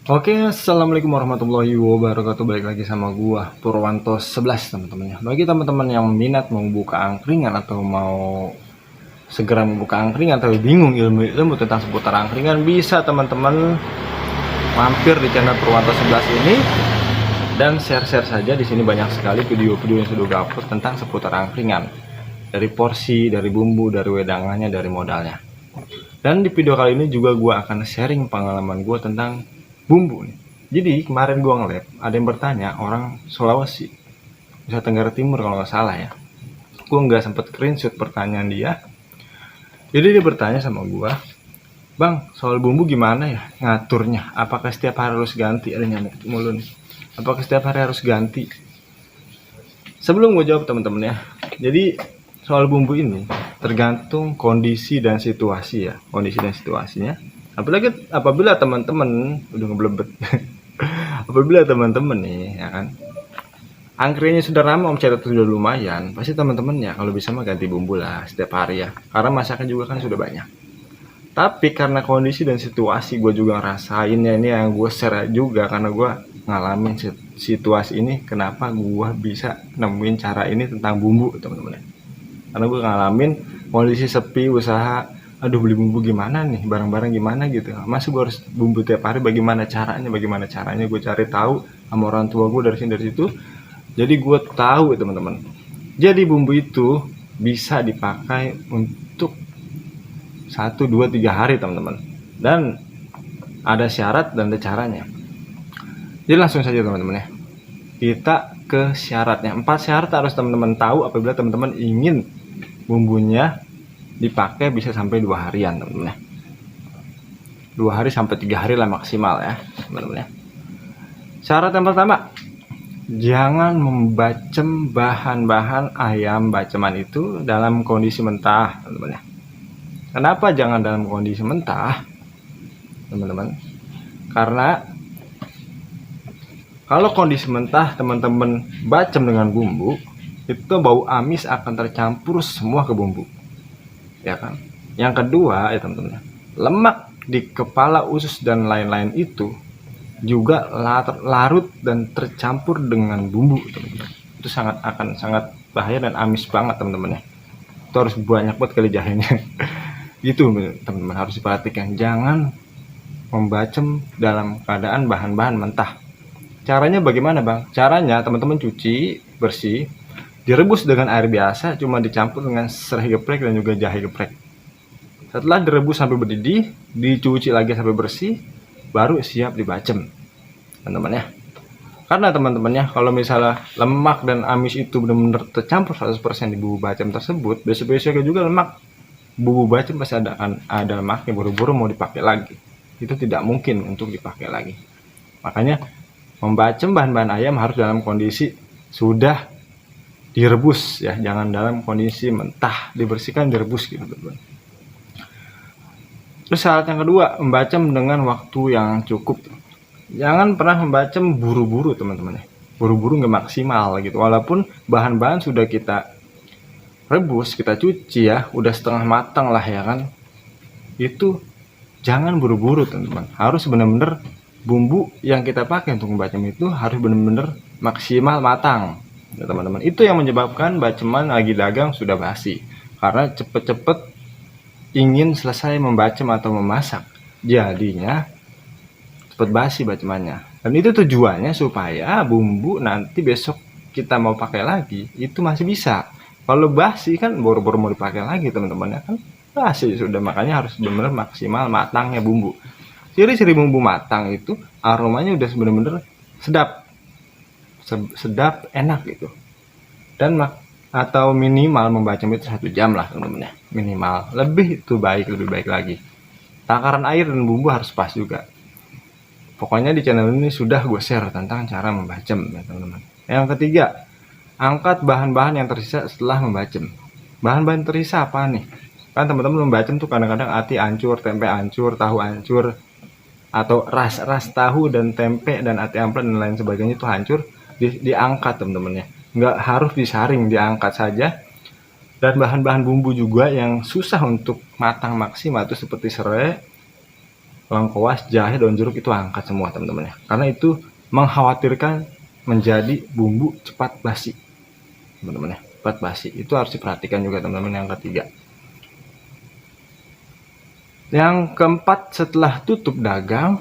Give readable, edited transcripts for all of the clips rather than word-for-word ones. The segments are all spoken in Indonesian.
Oke, assalamualaikum warahmatullahi wabarakatuh. Balik lagi sama gua Purwanto 11 teman-teman ya. Bagi teman-teman yang minat mau buka angkringan atau mau segera membuka angkringan atau bingung ilmu-ilmu tentang seputar angkringan, bisa teman-teman mampir di channel Purwanto 11 ini dan share-share saja. Di sini banyak sekali video-video yang sudah gue upload tentang seputar angkringan. Dari porsi, dari bumbu, dari wedangannya, dari modalnya. Dan di video kali ini juga gue akan sharing pengalaman gue tentang bumbu nih. Jadi kemarin gue nge-lab, ada yang bertanya, orang Sulawesi, Nusa Tenggara Timur kalau nggak salah ya. Gue nggak sempet screenshot pertanyaan dia. Jadi dia bertanya sama gue, Bang, soal bumbu gimana ya ngaturnya? Apakah setiap hari harus ganti? Ada nyamuk mulu nih. Apakah setiap hari harus ganti? Sebelum gue jawab teman-teman ya, jadi soal bumbu ini tergantung kondisi dan situasi ya, kondisi dan situasinya. Apalagi apabila teman-teman udah ngeblebet, apabila teman-teman nih ya kan, angkringannya sudah ramai, omsetnya sudah lumayan, pasti teman-teman ya kalau bisa mah ganti bumbu lah setiap hari ya, karena masakan juga kan sudah banyak. Tapi karena kondisi dan situasi gue juga ngerasainnya, ini yang gue share juga karena gue ngalamin situasi ini, kenapa gue bisa nemuin cara ini tentang bumbu teman-teman. Karena gue ngalamin kondisi sepi usaha, aduh beli bumbu gimana nih, barang-barang gimana gitu, masa gue harus bumbu tiap hari, bagaimana caranya gue cari tahu sama orang tua gue dari sini dari situ. Jadi gue tahu teman-teman, jadi bumbu itu bisa dipakai untuk 1, 2, 3 hari teman-teman, dan ada syarat dan ada caranya. Jadi langsung saja teman-teman ya, kita ke syaratnya. 4 syarat harus teman-teman tahu apabila teman-teman ingin bumbunya dipakai bisa sampai 2 harian teman-teman ya. 2 hari sampai 3 hari lah maksimal ya teman-teman ya. Syarat yang pertama, jangan membacem bahan-bahan ayam baceman itu dalam kondisi mentah teman-teman ya. Kenapa jangan dalam kondisi mentah teman-teman? Karena kalau kondisi mentah teman-teman bacem dengan bumbu, itu bau amis akan tercampur semua ke bumbu, ya kan. Yang kedua ya teman-teman, lemak di kepala, usus dan lain-lain itu juga larut dan tercampur dengan bumbu teman-teman. Itu sangat bahaya dan amis banget teman-teman ya. Itu harus banyak buat kali jahenya. Itu teman-teman harus diperhatikan, jangan membacem dalam keadaan bahan-bahan mentah. Caranya bagaimana bang? Caranya teman-teman cuci bersih, direbus dengan air biasa, cuma dicampur dengan serai geprek dan juga jahe geprek. Setelah direbus sampai mendidih, dicuci lagi sampai bersih, baru siap dibacem teman-teman ya. Karena teman-teman ya, kalau misalnya lemak dan amis itu benar-benar tercampur 100% di bumbu bacem tersebut, besok-besoknya juga lemak bumbu bacem pasti ada lemaknya, buru-buru mau dipakai lagi. Itu tidak mungkin untuk dipakai lagi. Makanya membacem bahan-bahan ayam harus dalam kondisi sudah direbus ya, jangan dalam kondisi mentah, dibersihkan direbus gitu teman-teman. Terus syarat yang kedua, membacem dengan waktu yang cukup. Jangan pernah membacem buru-buru teman-teman ya, buru-buru nggak maksimal gitu. Walaupun bahan-bahan sudah kita rebus, kita cuci ya, udah setengah matang lah ya kan, itu jangan buru-buru teman-teman. Harus benar-benar bumbu yang kita pakai untuk membacem itu harus benar-benar maksimal matang ya teman-teman. Itu yang menyebabkan baceman lagi dagang sudah basi, karena cepet-cepet ingin selesai membacem atau memasak, jadinya cepet basi bacemannya. Dan itu tujuannya supaya bumbu nanti besok kita mau pakai lagi itu masih bisa. Kalau basi kan boro-boro mau dipakai lagi teman-teman ya kan, basi sudah. Makanya harus benar-benar maksimal matangnya bumbu. Ciri-ciri bumbu matang itu aromanya udah benar-benar sedap enak gitu. Dan atau minimal membacem itu 1 jam lah teman-teman ya, minimal. Lebih itu lebih baik lagi. Takaran air dan bumbu harus pas juga. Pokoknya di channel ini sudah gue share tentang cara membacem ya teman-teman. Yang ketiga, angkat bahan-bahan yang tersisa setelah membacem. Bahan-bahan tersisa apa nih? Kan teman-teman membacem tuh kadang-kadang ati hancur, tempe hancur, tahu hancur, atau ras tahu dan tempe dan ati ampela dan lain sebagainya itu hancur, diangkat teman-teman ya. Nggak harus disaring, diangkat saja. Dan bahan-bahan bumbu juga yang susah untuk matang maksimal itu seperti serai, lengkuas, jahe, daun jeruk itu angkat semua teman-teman ya. Karena itu mengkhawatirkan menjadi bumbu cepat basi. Teman-teman ya, cepat basi. Itu harus diperhatikan juga teman-teman yang ketiga. Yang keempat, setelah tutup dagang,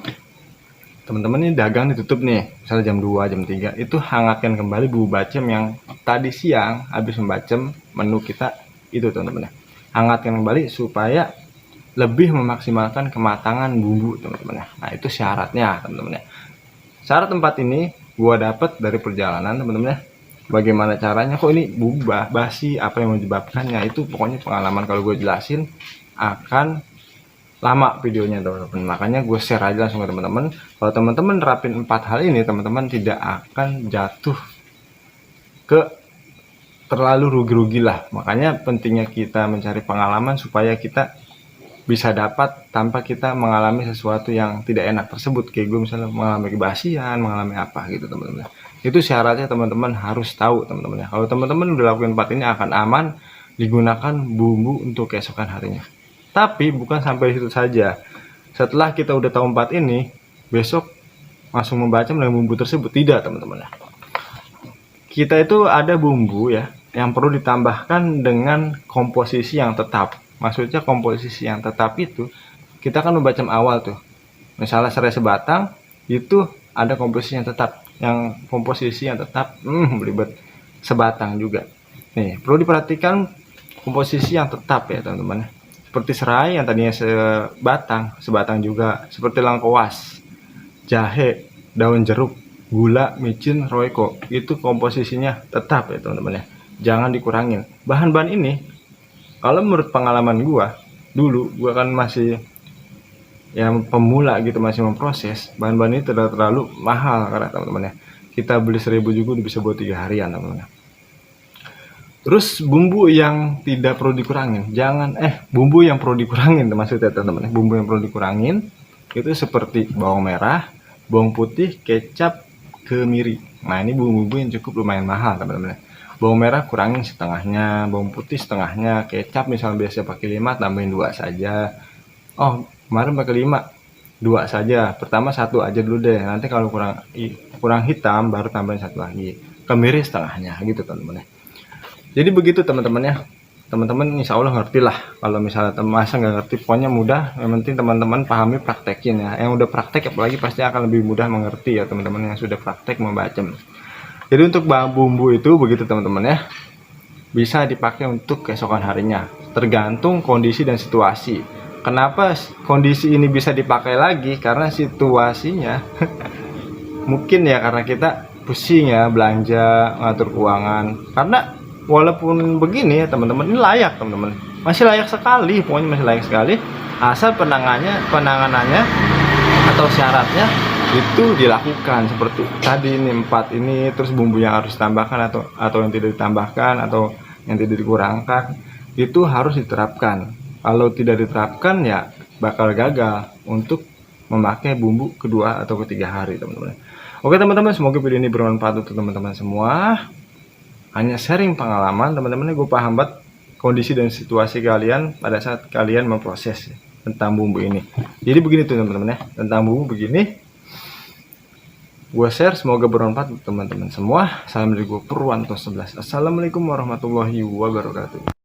teman-teman ini dagang ditutup nih, misalnya jam 2, jam 3, itu hangatkan kembali bumbu bacem yang tadi siang habis membacem menu kita itu teman-teman ya. Hangatkan kembali supaya lebih memaksimalkan kematangan bumbu teman-teman ya. Nah itu syaratnya teman-teman ya. Syarat tempat ini gua dapat dari perjalanan teman-teman ya. Bagaimana caranya, kok ini bumbu basi, apa yang menyebabkannya, itu pokoknya pengalaman kalau gue jelasin akan lama videonya teman-teman. Makanya gue share aja langsung ke teman-teman. Kalau teman-teman nerapin 4 hal ini, teman-teman tidak akan jatuh ke terlalu rugi-rugi lah. Makanya pentingnya kita mencari pengalaman supaya kita bisa dapat tanpa kita mengalami sesuatu yang tidak enak tersebut. Kayak gue misalnya mengalami kebasian, mengalami apa gitu teman-teman. Itu syaratnya teman-teman harus tahu teman-teman ya. Kalau teman-teman udah lakukan 4 ini akan aman digunakan bumbu untuk keesokan harinya. Tapi bukan sampai situ saja. Setelah kita udah tahu 4 ini, besok langsung membaca dengan bumbu tersebut. Tidak teman-teman ya. Kita itu ada bumbu ya yang perlu ditambahkan dengan komposisi yang tetap. Maksudnya komposisi yang tetap itu kita kan membaca awal tuh. Misalnya serai sebatang itu ada komposisi yang tetap. Yang komposisi yang tetap belibet sebatang juga. Nih, perlu diperhatikan komposisi yang tetap ya teman-teman. Seperti serai yang tadinya sebatang juga, seperti lengkuas, jahe, daun jeruk, gula, micin, royco, itu komposisinya tetap ya teman-teman ya. Jangan dikurangin. Bahan-bahan ini, kalau menurut pengalaman gua, dulu gua kan masih yang pemula gitu, masih memproses, bahan-bahan ini tidak terlalu mahal karena teman-teman ya. Kita beli 1000 juga bisa buat 3 harian teman-teman ya. Terus bumbu yang tidak perlu dikurangin, bumbu yang perlu dikurangin maksudnya teman-teman. Bumbu yang perlu dikurangin itu seperti bawang merah, bawang putih, kecap, kemiri. Nah ini bumbu-bumbu yang cukup lumayan mahal teman-teman. Bawang merah kurangin setengahnya, bawang putih setengahnya, kecap misalnya biasa pakai 5, tambahin 2 saja. Oh kemarin pakai 5, 2 saja. Pertama 1 aja dulu deh. Nanti kalau kurang hitam baru tambahin 1 lagi. Kemiri setengahnya gitu teman-teman. Jadi begitu teman-teman ya. Teman-teman insya Allah ngerti lah. Kalau misalnya masa nggak ngerti, pokoknya mudah. Yang penting teman-teman pahami, praktekin ya. Yang udah praktek apalagi pasti akan lebih mudah mengerti ya teman-teman yang sudah praktek membaca. Jadi untuk bahan bumbu itu begitu teman-teman ya. Bisa dipakai untuk keesokan harinya. Tergantung kondisi dan situasi. Kenapa kondisi ini bisa dipakai lagi? Karena situasinya mungkin ya karena kita pusing ya belanja, ngatur keuangan. Karena walaupun begini ya teman-teman, ini layak teman-teman, masih layak sekali, pokoknya masih layak sekali, asal penanganannya atau syaratnya itu dilakukan seperti tadi ini 4 ini, terus bumbu yang harus ditambahkan atau yang tidak ditambahkan atau yang tidak dikurangkan itu harus diterapkan. Kalau tidak diterapkan ya bakal gagal untuk memakai bumbu kedua atau ketiga hari teman-teman. Oke teman-teman, semoga video ini bermanfaat untuk teman-teman semua. Hanya sharing pengalaman teman-teman, gue paham banget kondisi dan situasi kalian pada saat kalian memproses tentang bumbu ini. Jadi begini tuh teman-teman ya, tentang bumbu begini gue share, semoga bermanfaat untuk teman-teman semua. Salam dari gue Purwanto 11. Assalamualaikum warahmatullahi wabarakatuh.